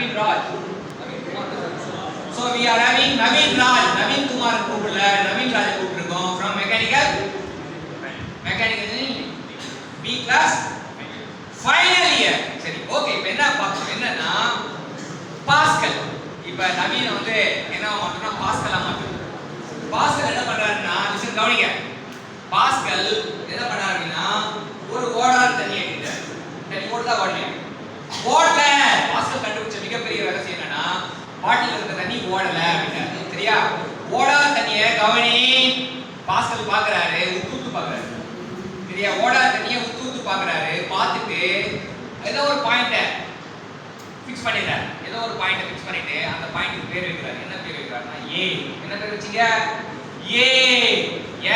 Naveen Raj. So we are having Naveen Raj, Naveen Kumar கூப்பிடல, Naveen Raj கூப்பிட்டுருக்கோம் from mechanical engineering B class final year. சரி okay, இப்போ என்ன பார்க்கணும் என்னன்னா pascal. இப்போ நவீன வந்து என்ன மாத்தணும்னா பாஸ்கலா மாத்தணும். பாஸ்கல் என்ன பண்றாருன்னா லிசன் கவனிங்க. பாஸ்கல் என்ன பண்றாருன்னா ஒரு ஓடார் தண்ணி எடுக்கிறார். தண்ணி ஓடுதா ஓடலையா? ஓடல. பாஸ்கல் கண்டுபிடிச்ச மிகப்பெரிய ரகசியம் என்னன்னா பாட்டில் இருக்க தண்ணி ஓடல அப்படின்னா சரியா? ஓடாத தண்ணியை கவனி. பாஸ்கல் பாக்குறாரு, உத்து பாக்குறாரு சரியா? ஓடாத தண்ணியை உத்து பாக்குறாரு. பார்த்துட்டு ஏதோ ஒரு பாயிண்ட ஃபிக்ஸ் பண்ணிடுறாரு. ஏதோ ஒரு பாயிண்ட ஃபிக்ஸ் பண்ணிட்டு அந்த பாயிண்ட்க்கு பேர் வைக்கிறாரு. என்ன பேர் வைக்கிறாருன்னா ஏ. என்ன பேர் வச்சீங்க? ஏ.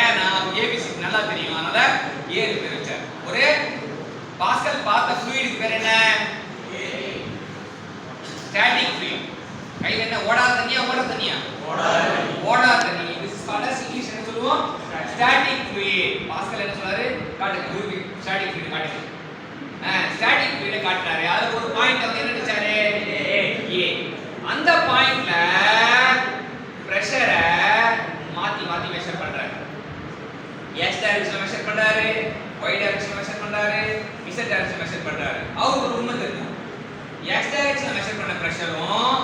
ஏன்னா ஏபிசி நல்லா தெரியும், அதனால ஏ பேர் வச்சார். ஒரு பாஸ்கல் பார்த்த ஃப்ளூயிடுக்கு பேர் என்ன? ஏ. Static fluid. கையில என்ன ஓடாத தண்ணியா ஓடாத தண்ணியா? ஓடாத தண்ணி. this is called as English என்ன சொல்லுவோம்? Static fluid. பாஸ்கல் என்ன சொல்றாரு? காட்டுங்க குருவி ஸ்டாட்டிக் ஃப்ளூயிட் காட்டுங்க. ஸ்டாட்டிக் ஃப்ளூயிட் காட்டுறாரு. அதுல ஒரு பாயிண்ட் வந்து என்ன நினைச்சாரு? ஏ. அந்த பாயிண்ட்ல பிரஷரை மாத்தி மாத்தி மெஷர் பண்றாரு. எக்ஸ் டைரக்ஷன்ல மெஷர் பண்றாரு, ஒய் டைரக்ஷன்ல மெஷர் பண்றாரு, இசட் டைரக்ஷன்ல மெஷர் பண்றாரு. அவருக்கு ஒரு உண்மை தெரியும். எக்ஸ் டைரக்ஷன்ல மெஷர் பண்ண பிரஷரும்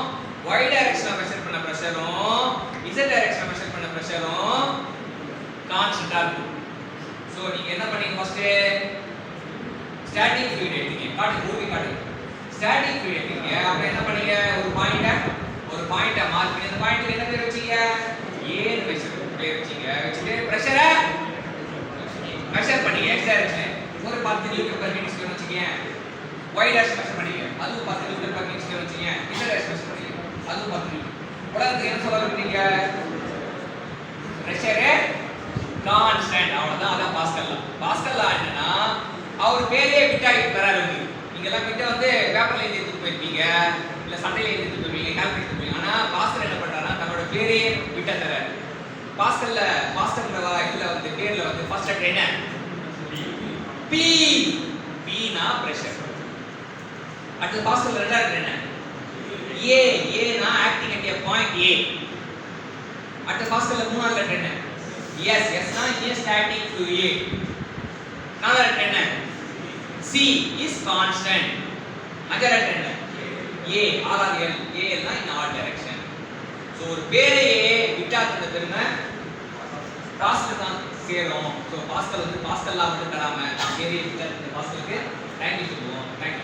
ஒய் டைரக்ஷன்ல மெஷர் பண்ண பிரஷரும் இசட் டைரக்ஷன்ல மெஷர் பண்ண பிரஷரும் கான்ஸ்டன்ட்டா இருக்கும். சோ நீங்க என்ன பண்ணீங்க? ஃபர்ஸ்ட் ஸ்டாட்டிக் ஃப்ளூயிட் எடுத்தீங்க. காட்டு மூவி காட்டுங்க. ஸ்டாட்டிக் ஃப்ளூயிட் எடுத்தீங்க. அப்புறம் என்ன பண்ணீங்க? ஒரு பாயிண்ட மார்க் பண்ணி அந்த பாயிண்ட்க்கு என்ன பேர் வச்சீங்க? ஏ ன்னு பேர் வச்சீங்க. வச்சிட்டு பிரஷரை மெஷர் பண்ணீங்க. எக்ஸ் டைரக்ஷன் ஒரு 10 நியூட்டன் பெர் மீட்டர் ஸ்கொயர் வச்சீங்க. ஒய் டைரக்ஷன் மெஷர் பண்ணீங்க. அதுவும் 10 நியூட்டன் பெர் மீட்டர் ஸ்கொயர் வச்சீங்க. இசட் டைரக்ஷன் மெஷர் பண்ணீங்க. அதுவும் 10 நியூட்டன். உலகத்துக்கு என்ன சொல்ல விரும்புறீங்க? பிரஷரே கான்ஸ்டன்ட். அவ்வளவுதான். அதான் பாஸ்கல் லா. பாஸ்கல் லா என்னன்னா அவர் பேரே விட்டா வராரு. நீங்க எல்லாம் கிட்ட வந்து பேப்பர்ல எழுதி எடுத்து போயிருப்பீங்க, இல்ல சண்டையில எழுதி எடுத்து போயிருப்பீங்க, கால்குலேட் எடுத்து போயிருப்பீங்க. ஆனா பாஸ்கல் என்ன பண்றாருன்னா தன்னோட பேரே விட்டா தராரு. பாஸ்கல்ல இதுல வந்து பேர்ல வந்து ஃபர்ஸ்ட் லெட்டர் என்ன? பி. பினா பிரஷர். அடுத்து பாஸ்கல்ல ரெண்டாவது லெட்டர் என்ன? ஏ. ஏனா acting at a point A. அடுத்து பாஸ்கல்ல மூணாவது லெட்டர் என்ன? எஸ். எஸ்னா ஸ்டாட்டிக் ஃப்ளூயிட். நாலாவது லெட்டர் என்ன? C is constant. அஞ்சாவது லெட்டர் என்ன? ஏ. ஆறாவது எல். ஏ எல்னா இன் ஆல் டைரக்ஷன். சோ ஒரு பேரையே விட்டாத்துன பெருமை பாஸ்கல் தான் சேரும். சோ பாஸ்கல் வந்து பாஸ்கல் லா மட்டும் தராம பேரையே விட்டாத்துன பாஸ்கலுக்கு தேங்க்யூ சொல்லுவோம். தேங்க்யூ.